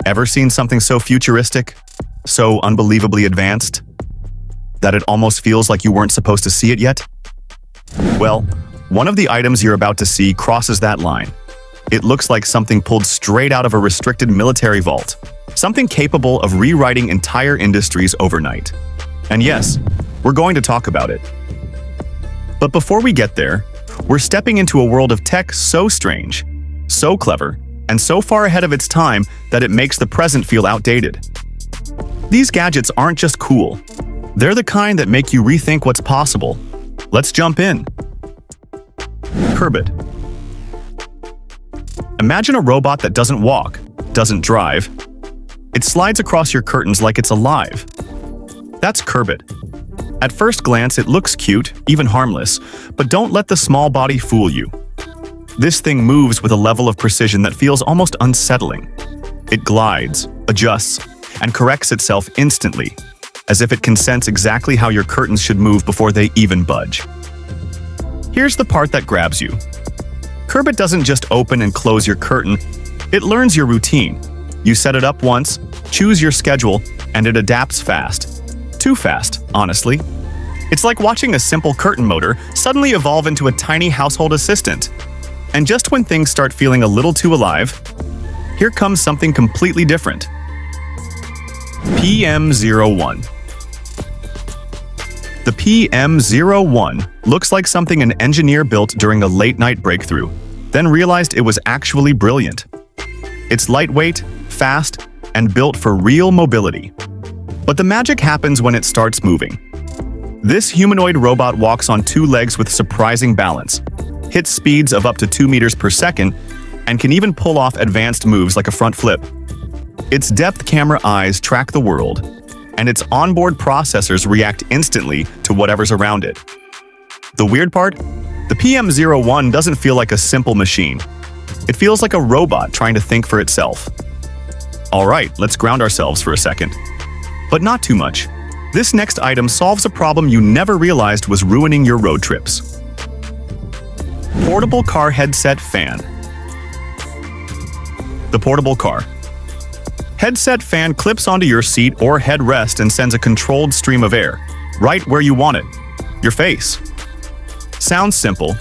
Ever seen something so futuristic, so unbelievably advanced, that it almost feels like you weren't supposed to see it yet? Well, one of the items you're about to see crosses that line. It looks like something pulled straight out of a restricted military vault, something capable of rewriting entire industries overnight. And yes, we're going to talk about it. But before we get there, we're stepping into a world of tech so strange, so clever, and so far ahead of its time that it makes the present feel outdated. These gadgets aren't just cool. They're the kind that make you rethink what's possible. Let's jump in. Curbit. Imagine a robot that doesn't walk, doesn't drive. It slides across your curtains like it's alive. That's Curbit. At first glance, it looks cute, even harmless, but don't let the small body fool you. This thing moves with a level of precision that feels almost unsettling. It glides, adjusts, and corrects itself instantly, as if it can sense exactly how your curtains should move before they even budge. Here's the part that grabs you. Curbit doesn't just open and close your curtain, it learns your routine. You set it up once, choose your schedule, and it adapts fast. Too fast, honestly. It's like watching a simple curtain motor suddenly evolve into a tiny household assistant. And just when things start feeling a little too alive, here comes something completely different. PM01. The PM01 looks like something an engineer built during a late-night breakthrough, then realized it was actually brilliant. It's lightweight, fast, and built for real mobility. But the magic happens when it starts moving. This humanoid robot walks on two legs with surprising balance, hits speeds of up to 2 meters per second, and can even pull off advanced moves like a front flip. Its depth camera eyes track the world, and its onboard processors react instantly to whatever's around it. The weird part? The PM01 doesn't feel like a simple machine. It feels like a robot trying to think for itself. Alright, let's ground ourselves for a second. But not too much. This next item solves a problem you never realized was ruining your road trips. Portable car headset fan. The portable car. Headset fan clips onto your seat or headrest and sends a controlled stream of air, right where you want it, your face. Sounds simple,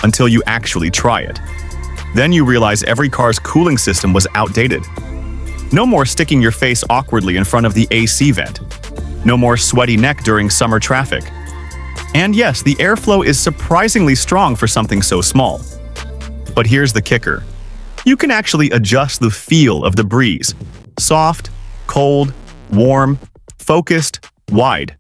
until you actually try it. Then you realize every car's cooling system was outdated. No more sticking your face awkwardly in front of the AC vent. No more sweaty neck during summer traffic. And yes, the airflow is surprisingly strong for something so small. But here's the kicker. You can actually adjust the feel of the breeze. Soft, cold, warm, focused, wide.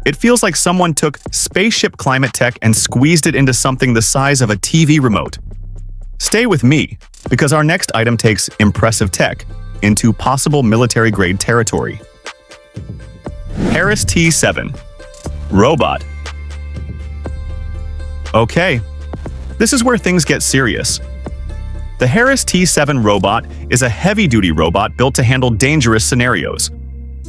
It feels like someone took spaceship climate tech and squeezed it into something the size of a TV remote. Stay with me, because our next item takes impressive tech into possible military-grade territory. Harris T7. Robot. Okay, this is where things get serious. The Harris T7 robot is a heavy-duty robot built to handle dangerous scenarios.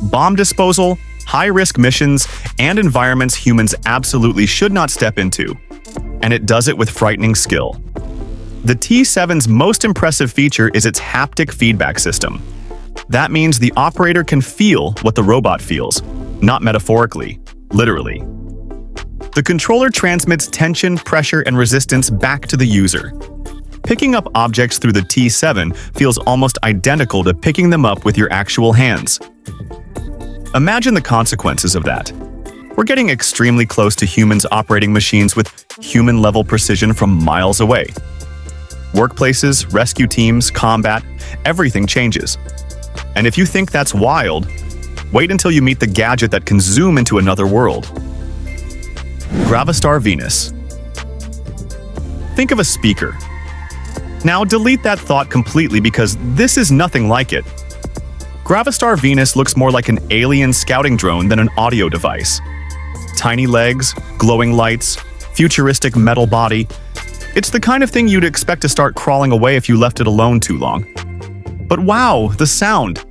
Bomb disposal, high-risk missions, and environments humans absolutely should not step into. And it does it with frightening skill. The T7's most impressive feature is its haptic feedback system. That means the operator can feel what the robot feels, not metaphorically, literally. The controller transmits tension, pressure, and resistance back to the user. Picking up objects through the T7 feels almost identical to picking them up with your actual hands. Imagine the consequences of that. We're getting extremely close to humans operating machines with human-level precision from miles away. Workplaces, rescue teams, combat, everything changes. And if you think that's wild, wait until you meet the gadget that can zoom into another world. Gravistar Venus. Think of a speaker. Now delete that thought completely because this is nothing like it. Gravistar Venus looks more like an alien scouting drone than an audio device. Tiny legs, glowing lights, futuristic metal body. It's the kind of thing you'd expect to start crawling away if you left it alone too long. But wow, the sound!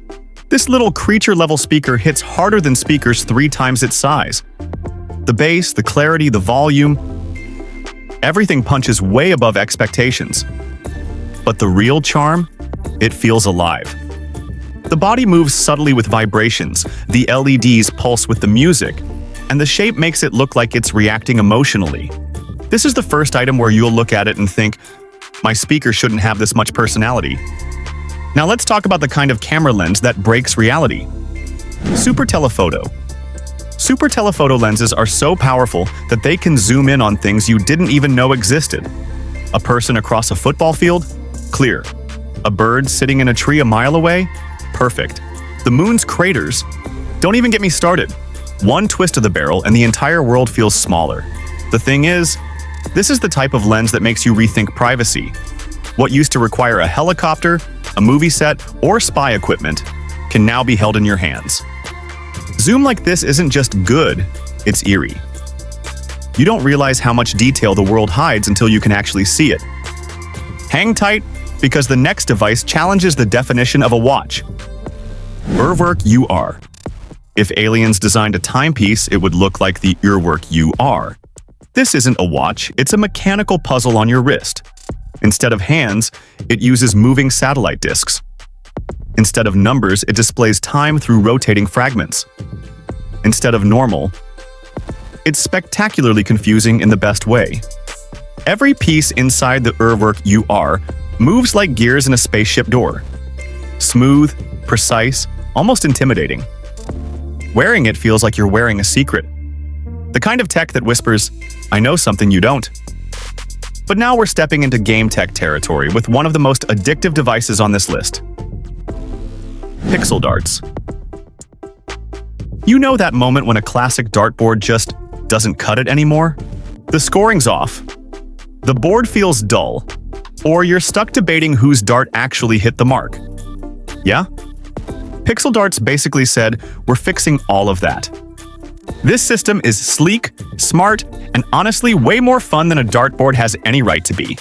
This little creature-level speaker hits harder than speakers 3 times its size. The bass, the clarity, the volume, everything punches way above expectations. But the real charm? It feels alive. The body moves subtly with vibrations, the LEDs pulse with the music, and the shape makes it look like it's reacting emotionally. This is the first item where you'll look at it and think, my speaker shouldn't have this much personality. Now let's talk about the kind of camera lens that breaks reality. Super telephoto. Super telephoto lenses are so powerful that they can zoom in on things you didn't even know existed. A person across a football field? Clear. A bird sitting in a tree a mile away? Perfect. The moon's craters? Don't even get me started. One twist of the barrel and the entire world feels smaller. The thing is, this is the type of lens that makes you rethink privacy. What used to require a helicopter, a movie set, or spy equipment can now be held in your hands. Zoom like this isn't just good, it's eerie. You don't realize how much detail the world hides until you can actually see it. Hang tight, because the next device challenges the definition of a watch. Uhrwerk UR. If aliens designed a timepiece, it would look like the Uhrwerk UR. This isn't a watch, it's a mechanical puzzle on your wrist. Instead of hands, it uses moving satellite disks. Instead of numbers, it displays time through rotating fragments. Instead of normal, it's spectacularly confusing in the best way. Every piece inside the Uhrwerk UR moves like gears in a spaceship door. Smooth, precise, almost intimidating. Wearing it feels like you're wearing a secret. The kind of tech that whispers, I know something you don't. But now we're stepping into game tech territory with one of the most addictive devices on this list. Pixel darts. You know that moment when a classic dartboard just doesn't cut it anymore? The scoring's off. The board feels dull. Or you're stuck debating whose dart actually hit the mark. Yeah? Pixel darts basically said, we're fixing all of that. This system is sleek, smart, and honestly way more fun than a dartboard has any right to be.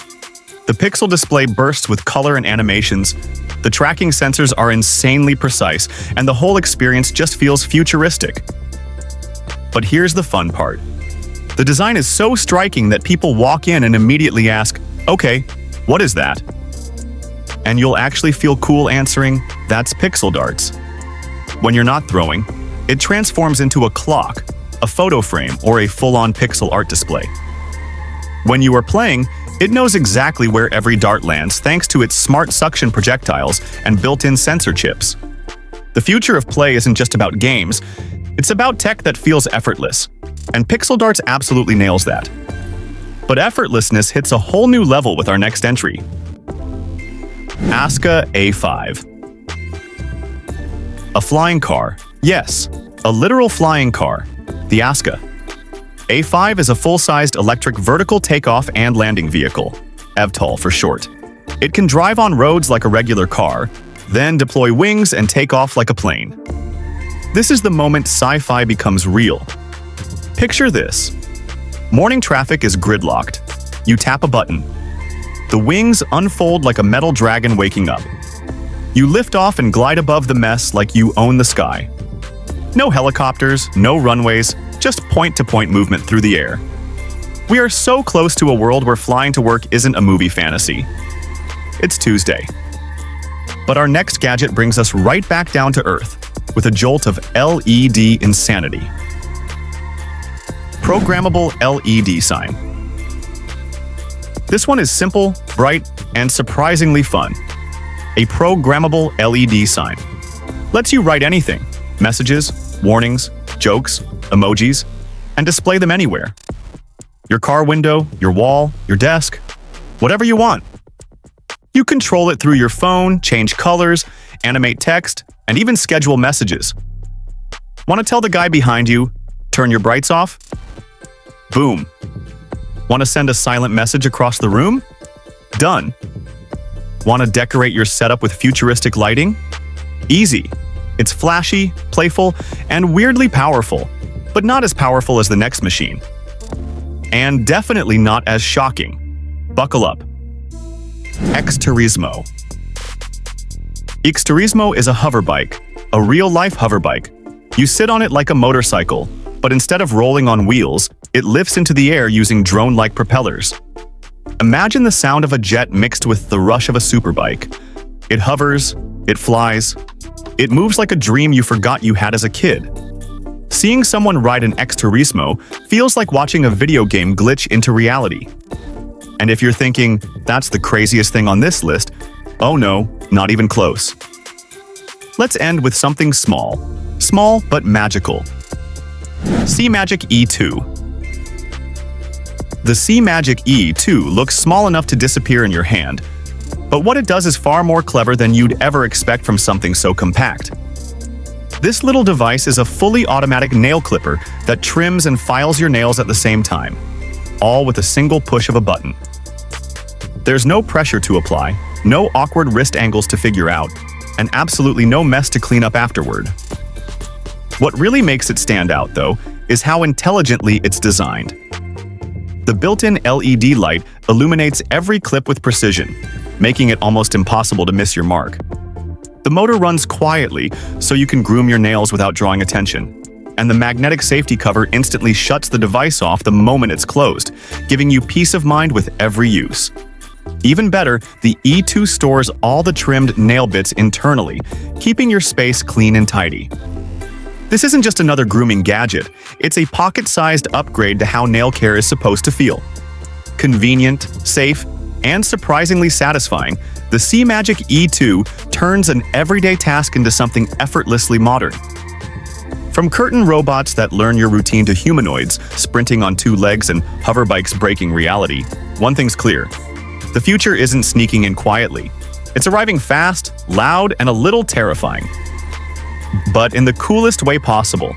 The pixel display bursts with color and animations, the tracking sensors are insanely precise, and the whole experience just feels futuristic. But here's the fun part. The design is so striking that people walk in and immediately ask, okay, what is that? And you'll actually feel cool answering, that's pixel darts. When you're not throwing, it transforms into a clock, a photo frame, or a full-on pixel art display. When you are playing, it knows exactly where every dart lands thanks to its smart suction projectiles and built-in sensor chips. The future of play isn't just about games, it's about tech that feels effortless, and Pixel Darts absolutely nails that. But effortlessness hits a whole new level with our next entry. Aska A5. A flying car. Yes, a literal flying car. The Aska. A5 is a full-sized electric vertical takeoff and landing vehicle, EVTOL for short. It can drive on roads like a regular car, then deploy wings and take off like a plane. This is the moment sci-fi becomes real. Picture this. Morning traffic is gridlocked. You tap a button. The wings unfold like a metal dragon waking up. You lift off and glide above the mess like you own the sky. No helicopters, no runways, just point-to-point movement through the air. We are so close to a world where flying to work isn't a movie fantasy. It's Tuesday. But our next gadget brings us right back down to Earth, with a jolt of LED insanity. Programmable LED sign. This one is simple, bright, and surprisingly fun. A programmable LED sign lets you write anything, messages, warnings, jokes, emojis, and display them anywhere. Your car window, your wall, your desk, whatever you want. You control it through your phone, change colors, animate text, and even schedule messages. Want to tell the guy behind you, turn your brights off? Boom. Want to send a silent message across the room? Done. Want to decorate your setup with futuristic lighting? Easy. It's flashy, playful, and weirdly powerful, but not as powerful as the next machine. And definitely not as shocking. Buckle up. Xturismo. Xturismo is a hoverbike, a real-life hoverbike. You sit on it like a motorcycle, but instead of rolling on wheels, it lifts into the air using drone-like propellers. Imagine the sound of a jet mixed with the rush of a superbike. It hovers, It flies. It moves like a dream you forgot you had as a kid. Seeing someone ride an X-Turismo feels like watching a video game glitch into reality. And if you're thinking, that's the craziest thing on this list, oh no, not even close. Let's end with something small. Small but magical. C-Magic E2. The C-Magic E2 looks small enough to disappear in your hand, but what it does is far more clever than you'd ever expect from something so compact. This little device is a fully automatic nail clipper that trims and files your nails at the same time, all with a single push of a button. There's no pressure to apply, no awkward wrist angles to figure out, and absolutely no mess to clean up afterward. What really makes it stand out, though, is how intelligently it's designed. The built-in LED light illuminates every clip with precision, making it almost impossible to miss your mark. The motor runs quietly, so you can groom your nails without drawing attention, and the magnetic safety cover instantly shuts the device off the moment it's closed, giving you peace of mind with every use. Even better, the E2 stores all the trimmed nail bits internally, keeping your space clean and tidy. This isn't just another grooming gadget, it's a pocket-sized upgrade to how nail care is supposed to feel. Convenient, safe, and surprisingly satisfying, the C-Magic E2 turns an everyday task into something effortlessly modern. From curtain robots that learn your routine to humanoids sprinting on two legs and hover bikes breaking reality, one thing's clear. The future isn't sneaking in quietly. It's arriving fast, loud, and a little terrifying. But in the coolest way possible.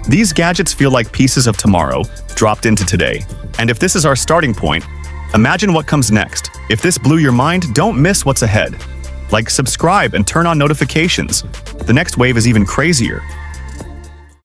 These gadgets feel like pieces of tomorrow dropped into today. And if this is our starting point, imagine what comes next. If this blew your mind, don't miss what's ahead. Like, subscribe and turn on notifications. The next wave is even crazier.